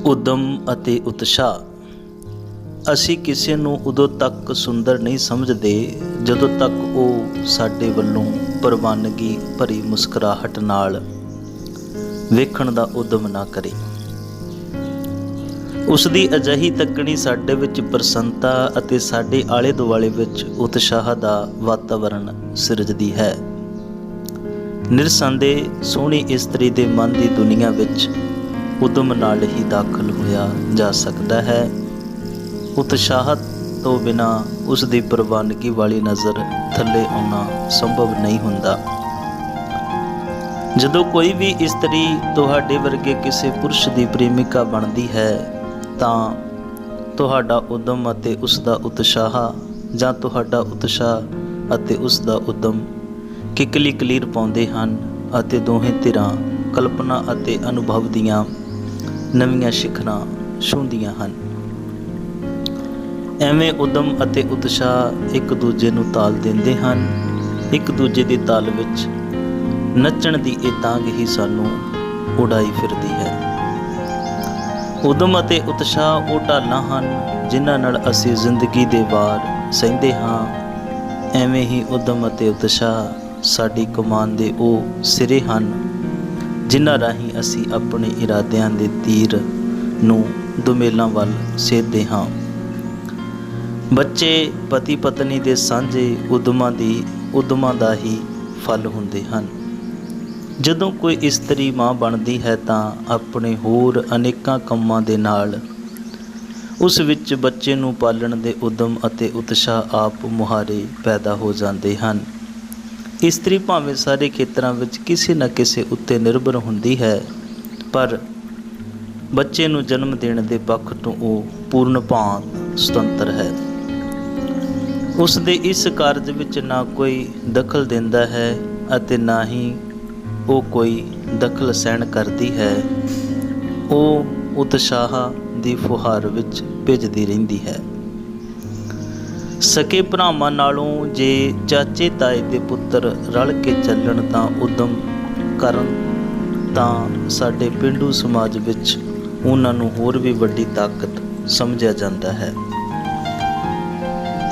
ਉਦਮ ਅਤੇ ਉਤਸ਼ਾਹ। ਅਸੀਂ ਕਿਸੇ ਨੂੰ ਉਦੋਂ ਤੱਕ ਸੁੰਦਰ ਨਹੀਂ ਸਮਝਦੇ ਜਦੋਂ ਤੱਕ ਉਹ ਸਾਡੇ ਵੱਲੋਂ ਪ੍ਰਵਾਨਗੀ ਭਰੀ ਮੁਸਕਰਾਹਟ ਨਾਲ ਵੇਖਣ ਦਾ ਉਦਮ ਨਾ ਕਰੇ। ਉਸ ਦੀ ਅਜਿਹੀ ਤੱਕਣੀ ਸਾਡੇ ਵਿੱਚ ਪ੍ਰਸੰਨਤਾ ਅਤੇ ਸਾਡੇ ਆਲੇ ਦੁਆਲੇ ਵਿੱਚ ਉਤਸ਼ਾਹ ਦਾ ਵਾਤਾਵਰਣ ਸਿਰਜਦੀ ਹੈ। ਨਿਰਸੰਦੇਹ ਸੋਹਣੀ ਇਸਤਰੀ ਦੇ ਮਨ ਦੀ ਦੁਨੀਆ ਵਿੱਚ ਉਦਮ ਨਾਲ ਹੀ ਦਾਖਲ ਹੋਇਆ ਜਾ ਸਕਦਾ ਹੈ। ਉਤਸ਼ਾਹ ਤੋਂ ਬਿਨਾਂ ਉਸ ਦੀ ਪ੍ਰਵਾਨਗੀ ਵਾਲੀ ਨਜ਼ਰ ਥੱਲੇ ਆਉਣਾ ਸੰਭਵ ਨਹੀਂ ਹੁੰਦਾ। ਜਦੋਂ ਕੋਈ ਵੀ ਇਸਤਰੀ ਤੁਹਾਡੇ ਵਰਗੇ ਕਿਸੇ ਪੁਰਸ਼ ਦੀ ਪ੍ਰੇਮਿਕਾ ਬਣਦੀ ਹੈ ਤਾਂ ਤੁਹਾਡਾ ਉਦਮ ਅਤੇ ਉਸ ਦਾ ਉਤਸ਼ਾਹ ਜਾਂ ਤੁਹਾਡਾ ਉਤਸ਼ਾਹ ਅਤੇ ਉਸ ਦਾ ਉਦਮ ਕਿੱਕਲੀ ਕਲੀਰ ਪਾਉਂਦੇ ਹਨ ਅਤੇ ਦੋਹੇ ਧਿਰਾਂ ਕਲਪਨਾ ਅਤੇ ਅਨੁਭਵ ਦੀਆਂ ਨਵੀਆਂ ਸਿਖਰਾਂ ਛੂਹਦੀਆਂ ਹਨ। ਐਵੇਂ ਉਦਮ ਅਤੇ ਉਤਸ਼ਾਹ ਇੱਕ ਦੂਜੇ ਨੂੰ ਤਾਲ ਦਿੰਦੇ ਹਨ। ਇੱਕ ਦੂਜੇ ਦੀ ਤਾਲ ਵਿੱਚ ਨੱਚਣ ਦੀ ਇਹ ਤਾਂਘ ਹੀ ਸਾਨੂੰ ਉਡਾਈ ਫਿਰਦੀ ਹੈ। ਉਦਮ ਅਤੇ ਉਤਸ਼ਾਹ ਉਹ ਢਾਲਾਂ ਹਨ ਜਿਨ੍ਹਾਂ ਨਾਲ ਅਸੀਂ ਜ਼ਿੰਦਗੀ ਦੇ ਵਾਰ ਸਹਿੰਦੇ ਹਾਂ। ਐਵੇਂ ਹੀ ਉਦਮ ਅਤੇ ਉਤਸ਼ਾਹ ਸਾਡੀ ਕਮਾਨ ਦੇ ਉਹ ਸਿਰੇ ਹਨ ਜਿਨ੍ਹਾਂ ਰਾਹੀਂ ਅਸੀਂ ਆਪਣੇ ਇਰਾਦਿਆਂ ਦੇ ਤੀਰ ਨੂੰ ਦੁਮੇਲਾਂ ਵੱਲ ਸੇਧਦੇ ਹਾਂ। ਬੱਚੇ ਪਤੀ ਪਤਨੀ ਦੇ ਸਾਂਝੇ ਉਦਮਾਂ ਦਾ ਹੀ ਫਲ ਹੁੰਦੇ ਹਨ। ਜਦੋਂ ਕੋਈ ਇਸਤਰੀ ਮਾਂ ਬਣਦੀ ਹੈ ਤਾਂ ਆਪਣੇ ਹੋਰ ਅਨੇਕਾਂ ਕੰਮਾਂ ਦੇ ਨਾਲ ਉਸ ਵਿੱਚ ਬੱਚੇ ਨੂੰ ਪਾਲਣ ਦੇ ਉਦਮ ਅਤੇ ਉਤਸ਼ਾਹ ਆਪ ਮੁਹਾਰੇ ਪੈਦਾ ਹੋ ਜਾਂਦੇ ਹਨ। ਇਸਤਰੀ ਭਾਵੇਂ ਸਾਰੇ ਖੇਤਰਾਂ ਵਿੱਚ ਕਿਸੇ ਨਾ ਕਿਸੇ ਉੱਤੇ ਨਿਰਭਰ ਹੁੰਦੀ ਹੈ, ਪਰ ਬੱਚੇ ਨੂੰ ਜਨਮ ਦੇਣ ਦੇ ਪੱਖ ਤੋਂ ਉਹ ਪੂਰਨ ਭਾਂਤ ਸੁਤੰਤਰ ਹੈ। ਉਸ ਦੇ ਇਸ ਕਾਰਜ ਵਿੱਚ ਨਾ ਕੋਈ ਦਖਲ ਦਿੰਦਾ ਹੈ ਅਤੇ ਨਾ ਹੀ ਉਹ ਕੋਈ ਦਖਲ ਸਹਿਣ ਕਰਦੀ ਹੈ। ਉਹ ਉਤਸ਼ਾਹ ਦੀ ਫੁਹਾਰ ਵਿੱਚ ਭਿੱਜਦੀ ਰਹਿੰਦੀ ਹੈ। ਸਕੇ ਭਰਾਵਾਂ ਨਾਲੋਂ ਜੇ ਚਾਚੇ ਤਾਏ ਦੇ ਪੁੱਤਰ ਰਲ ਕੇ ਚੱਲਣ ਤਾਂ ਉਦਮ ਕਰਨ ਤਾਂ ਸਾਡੇ ਪੇਂਡੂ ਸਮਾਜ ਵਿੱਚ ਉਹਨਾਂ ਨੂੰ ਹੋਰ ਵੀ ਵੱਡੀ ਤਾਕਤ ਸਮਝਿਆ ਜਾਂਦਾ ਹੈ।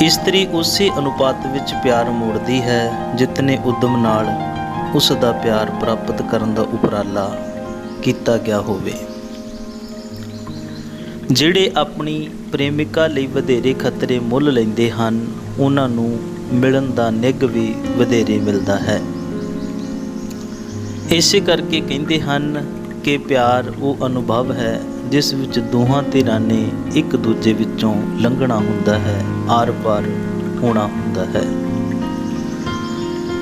ਇਸਤਰੀ ਉਸੇ ਅਨੁਪਾਤ ਵਿੱਚ ਪਿਆਰ ਮੋੜਦੀ ਹੈ ਜਿਤਨੇ ਉਦਮ ਨਾਲ ਉਸ ਦਾ ਪਿਆਰ ਪ੍ਰਾਪਤ ਕਰਨ ਦਾ ਉਪਰਾਲਾ ਕੀਤਾ ਗਿਆ ਹੋਵੇ। ਜਿਹੜੇ ਆਪਣੀ ਪ੍ਰੇਮਿਕਾ ਲਈ ਵਧੇਰੇ ਖਤਰੇ ਮੁੱਲ ਲੈਂਦੇ ਹਨ ਉਹਨਾਂ ਨੂੰ ਮਿਲਣ ਦਾ ਨਿੱਘ ਵੀ ਵਧੇਰੇ ਮਿਲਦਾ ਹੈ। ਇਸੇ ਕਰਕੇ ਕਹਿੰਦੇ ਹਨ ਕਿ ਪਿਆਰ ਉਹ ਅਨੁਭਵ ਹੈ ਜਿਸ ਵਿੱਚ ਦੋਹਾਂ ਧਿਰਾਂ ਨੇ ਇੱਕ ਦੂਜੇ ਵਿੱਚੋਂ ਲੰਘਣਾ ਹੁੰਦਾ ਹੈ, ਆਰ ਪਾਰ ਹੋਣਾ ਹੁੰਦਾ ਹੈ।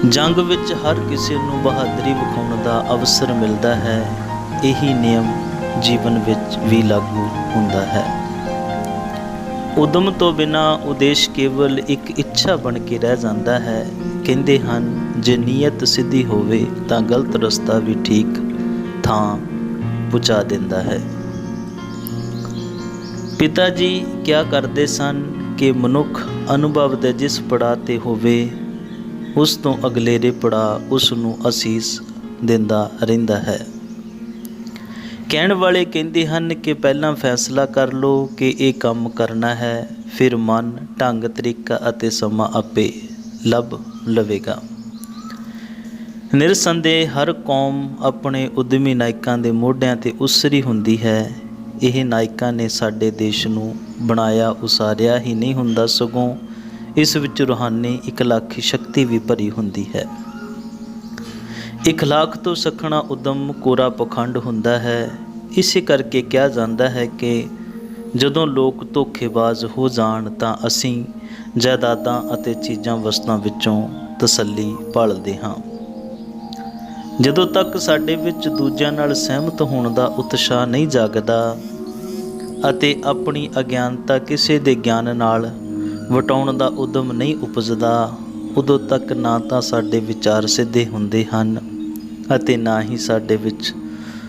ਜੰਗ ਵਿੱਚ ਹਰ ਕਿਸੇ ਨੂੰ ਬਹਾਦਰੀ ਵਿਖਾਉਣ ਦਾ ਅਵਸਰ ਮਿਲਦਾ ਹੈ। ਇਹੀ ਨਿਯਮ ਜੀਵਨ ਵਿੱਚ ਵੀ ਲਾਗੂ ਹੁੰਦਾ ਹੈ। ਉਦਮ ਤੋਂ ਬਿਨਾਂ ਉਦੇਸ਼ ਕੇਵਲ ਇੱਕ ਇੱਛਾ ਬਣ ਕੇ ਰਹਿ ਜਾਂਦਾ ਹੈ। ਕਹਿੰਦੇ ਹਨ ਜੇ ਨੀਅਤ ਸਿੱਧੀ ਹੋਵੇ ਤਾਂ ਗਲਤ ਰਸਤਾ ਵੀ ਠੀਕ ਥਾਂ ਪਹੁੰਚਾ ਦਿੰਦਾ ਹੈ। ਪਿਤਾ ਜੀ ਕਿਆ ਕਰਦੇ ਸਨ ਕਿ ਮਨੁੱਖ ਅਨੁਭਵ ਦੇ ਜਿਸ ਪੜਾਅ 'ਤੇ ਹੋਵੇ ਉਸ ਤੋਂ ਅਗਲੇਰੇ ਪੜਾਅ ਉਸ ਨੂੰ ਅਸੀਸ ਦਿੰਦਾ ਰਹਿੰਦਾ ਹੈ। ਕਹਿਣ ਵਾਲੇ ਕਹਿੰਦੇ ਹਨ ਕਿ ਪਹਿਲਾਂ ਫੈਸਲਾ ਕਰ ਲਓ ਕਿ ਇਹ ਕੰਮ ਕਰਨਾ ਹੈ, ਫਿਰ ਮਨ, ਢੰਗ, ਤਰੀਕਾ ਅਤੇ ਸਮਾਂ ਆਪੇ ਲੱਭ ਲਵੇਗਾ। ਨਿਰਸੰਦੇਹ ਹਰ ਕੌਮ ਆਪਣੇ ਉਦਮੀ ਨਾਇਕਾਂ ਦੇ ਮੋਢਿਆਂ 'ਤੇ ਉਸਰੀ ਹੁੰਦੀ ਹੈ। ਇਹ ਨਾਇਕਾਂ ਨੇ ਸਾਡੇ ਦੇਸ਼ ਨੂੰ ਬਣਾਇਆ ਉਸਾਰਿਆ ਹੀ ਨਹੀਂ ਹੁੰਦਾ, ਸਗੋਂ ਇਸ ਵਿੱਚ ਰੂਹਾਨੀ ਇਖਲਾਕੀ ਸ਼ਕਤੀ ਵੀ ਭਰੀ ਹੁੰਦੀ ਹੈ। ਇਖਲਾਕ ਤੋਂ ਸੱਖਣਾ ਉਦਮ ਕੋਰਾ ਪਖੰਡ ਹੁੰਦਾ ਹੈ। ਇਸੇ ਕਰਕੇ ਕਿਹਾ ਜਾਂਦਾ ਹੈ ਕਿ ਜਦੋਂ ਲੋਕ ਧੋਖੇਬਾਜ਼ ਹੋ ਜਾਣ ਤਾਂ ਅਸੀਂ ਜਾਇਦਾਦਾਂ ਅਤੇ ਚੀਜ਼ਾਂ ਵਸਤਾਂ ਵਿੱਚੋਂ ਤਸੱਲੀ ਭਾਲਦੇ ਹਾਂ। ਜਦੋਂ ਤੱਕ ਸਾਡੇ ਵਿੱਚ ਦੂਜਿਆਂ ਨਾਲ ਸਹਿਮਤ ਹੋਣ ਦਾ ਉਤਸ਼ਾਹ ਨਹੀਂ ਜਾਗਦਾ ਅਤੇ ਆਪਣੀ ਅਗਿਆਨਤਾ ਕਿਸੇ ਦੇ ਗਿਆਨ ਨਾਲ ਵਟਾਉਣ ਦਾ ਉਦਮ ਨਹੀਂ ਉਪਜਦਾ, ਉਦੋਂ ਤੱਕ ਨਾ ਤਾਂ ਸਾਡੇ ਵਿਚਾਰ ਸਿੱਧੇ ਹੁੰਦੇ ਹਨ ਅਤੇ ਨਾ ਹੀ ਸਾਡੇ ਵਿੱਚ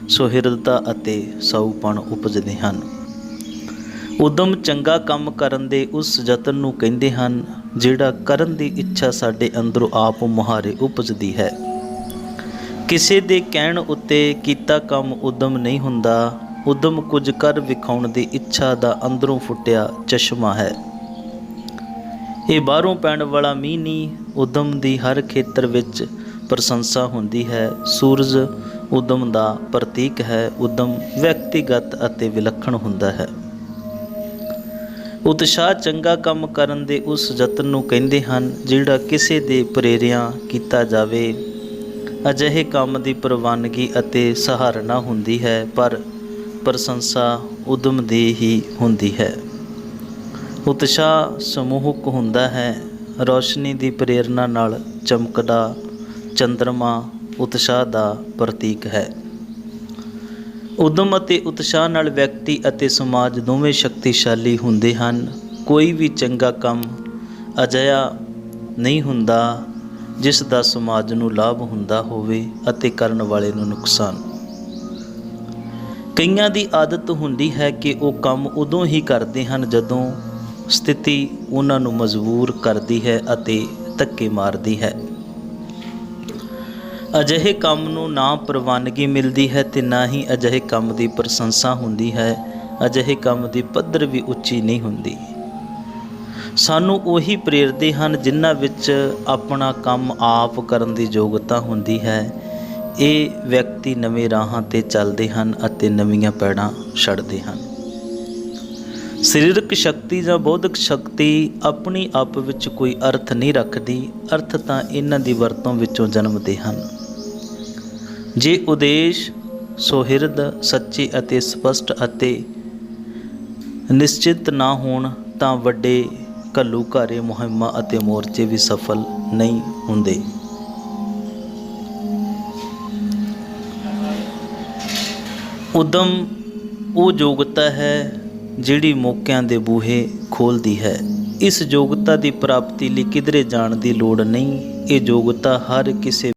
ਸੁਹਿਰਦਤਾ ਅਤੇ ਸਾਊਪਣ ਉਪਜਦੇ ਹਨ। ਉਦਮ ਚੰਗਾ ਕੰਮ ਕਰਨ ਦੇ ਉਸ ਯਤਨ ਨੂੰ ਕਹਿੰਦੇ ਹਨ ਜਿਹੜਾ ਕਰਨ ਦੀ ਇੱਛਾ ਸਾਡੇ ਅੰਦਰੋਂ ਆਪ ਮੁਹਾਰੇ ਉਪਜਦੀ ਹੈ। ਕਿਸੇ ਦੇ ਕਹਿਣ ਉੱਤੇ ਕੀਤਾ ਕੰਮ ਉਦਮ ਨਹੀਂ ਹੁੰਦਾ। ਉਦਮ ਕੁਝ ਕਰ ਵਿਖਾਉਣ ਦੀ ਇੱਛਾ ਦਾ ਅੰਦਰੋਂ ਫੁੱਟਿਆ ਚਸ਼ਮਾ ਹੈ। ਇਹ ਬਾਹਰੋਂ ਪੈਣ ਵਾਲਾ ਮੀਂਹ ਨਹੀਂ, ਉਦਮ ਦੀ ਹਰ ਖੇਤਰ ਵਿੱਚ ਪ੍ਰਸ਼ੰਸਾ ਹੁੰਦੀ ਹੈ। ਸੂਰਜ ਉਦਮ ਦਾ ਪ੍ਰਤੀਕ ਹੈ। ਉਦਮ ਵਿਅਕਤੀਗਤ ਅਤੇ ਵਿਲੱਖਣ ਹੁੰਦਾ ਹੈ। ਉਤਸ਼ਾਹ ਚੰਗਾ ਕੰਮ ਕਰਨ ਦੇ ਉਸ ਯਤਨ ਨੂੰ ਕਹਿੰਦੇ ਹਨ ਜਿਹੜਾ ਕਿਸੇ ਦੇ ਪ੍ਰੇਰਿਆਂ ਕੀਤਾ ਜਾਵੇ। ਅਜਿਹੇ ਕੰਮ ਦੀ ਪ੍ਰਵਾਨਗੀ ਅਤੇ ਸਹਾਰਨਾ ਹੁੰਦੀ ਹੈ, ਪਰ ਪ੍ਰਸ਼ੰਸਾ ਉਦਮ ਦੀ ਹੀ ਹੁੰਦੀ ਹੈ। ਉਤਸ਼ਾਹ ਸਮੂਹਕ ਹੁੰਦਾ ਹੈ। ਰੌਸ਼ਨੀ ਦੀ ਪ੍ਰੇਰਨਾ ਨਾਲ ਚਮਕਦਾ ਚੰਦਰਮਾ ਉਤਸ਼ਾਹ ਦਾ ਪ੍ਰਤੀਕ ਹੈ। ਉਦਮ ਅਤੇ ਉਤਸ਼ਾਹ ਨਾਲ ਵਿਅਕਤੀ ਅਤੇ ਸਮਾਜ ਦੋਵੇਂ ਸ਼ਕਤੀਸ਼ਾਲੀ ਹੁੰਦੇ ਹਨ। ਕੋਈ ਵੀ ਚੰਗਾ ਕੰਮ ਅਜਿਹਾ ਨਹੀਂ ਹੁੰਦਾ ਜਿਸ ਦਾ ਸਮਾਜ ਨੂੰ ਲਾਭ ਹੁੰਦਾ ਹੋਵੇ ਅਤੇ ਕਰਨ ਵਾਲੇ ਨੂੰ ਨੁਕਸਾਨ। ਕਈਆਂ ਦੀ ਆਦਤ ਹੁੰਦੀ ਹੈ ਕਿ ਉਹ ਕੰਮ ਉਦੋਂ ਹੀ ਕਰਦੇ ਹਨ ਜਦੋਂ ਸਥਿਤੀ ਉਹਨਾਂ ਨੂੰ ਮਜਬੂਰ ਕਰਦੀ ਹੈ ਅਤੇ ਧੱਕੇ ਮਾਰਦੀ ਹੈ। ਅਜਿਹੇ ਕੰਮ ਨੂੰ ਨਾ ਪ੍ਰਵਾਨਗੀ ਮਿਲਦੀ ਹੈ ਅਤੇ ਨਾ ਹੀ ਅਜਿਹੇ ਕੰਮ ਦੀ ਪ੍ਰਸ਼ੰਸਾ ਹੁੰਦੀ ਹੈ। ਅਜਿਹੇ ਕੰਮ ਦੀ ਪੱਧਰ ਵੀ ਉੱਚੀ ਨਹੀਂ ਹੁੰਦੀ। ਸਾਨੂੰ ਉਹੀ ਪ੍ਰੇਰਦੇ ਹਨ ਜਿਨ੍ਹਾਂ ਵਿੱਚ ਆਪਣਾ ਕੰਮ ਆਪ ਕਰਨ ਦੀ ਯੋਗਤਾ ਹੁੰਦੀ ਹੈ। ਇਹ ਵਿਅਕਤੀ ਨਵੇਂ ਰਾਹਾਂ 'ਤੇ ਚੱਲਦੇ ਹਨ ਅਤੇ ਨਵੀਆਂ ਪੈੜਾਂ ਛੱਡਦੇ ਹਨ। ਸਰੀਰਕ ਸ਼ਕਤੀ ਜਾਂ ਬੌਧਿਕ ਸ਼ਕਤੀ ਆਪਣੀ ਆਪ ਵਿੱਚ ਕੋਈ ਅਰਥ ਨਹੀਂ ਰੱਖਦੀ। ਅਰਥ ਤਾਂ ਇਹਨਾਂ ਦੀ ਵਰਤੋਂ ਵਿੱਚੋਂ ਜਨਮਦੇ ਹਨ। ਜੇ ਉਦੇਸ਼ ਸੁਹਿਰਦ ਸੱਚੇ ਅਤੇ ਸਪਸ਼ਟ ਅਤੇ ਨਿਸ਼ਚਿਤ ਨਾ ਹੋਣ ਤਾਂ ਵੱਡੇ ਘੱਲੂਘਾਰੇ ਮੁਹਿੰਮਾਂ ਅਤੇ ਮੋਰਚੇ ਵੀ ਸਫਲ ਨਹੀਂ ਹੁੰਦੇ। ਉਦਮ ਉਹ ਯੋਗਤਾ ਹੈ ਜਿਹੜੀ ਮੌਕਿਆਂ ਦੇ ਬੂਹੇ ਖੋਲ੍ਹਦੀ ਹੈ। ਇਸ ਯੋਗਤਾ ਦੀ ਪ੍ਰਾਪਤੀ ਲਈ ਕਿਧਰੇ ਜਾਣ ਦੀ ਲੋੜ ਨਹੀਂ। ਇਹ ਯੋਗਤਾ ਹਰ ਕਿਸੇ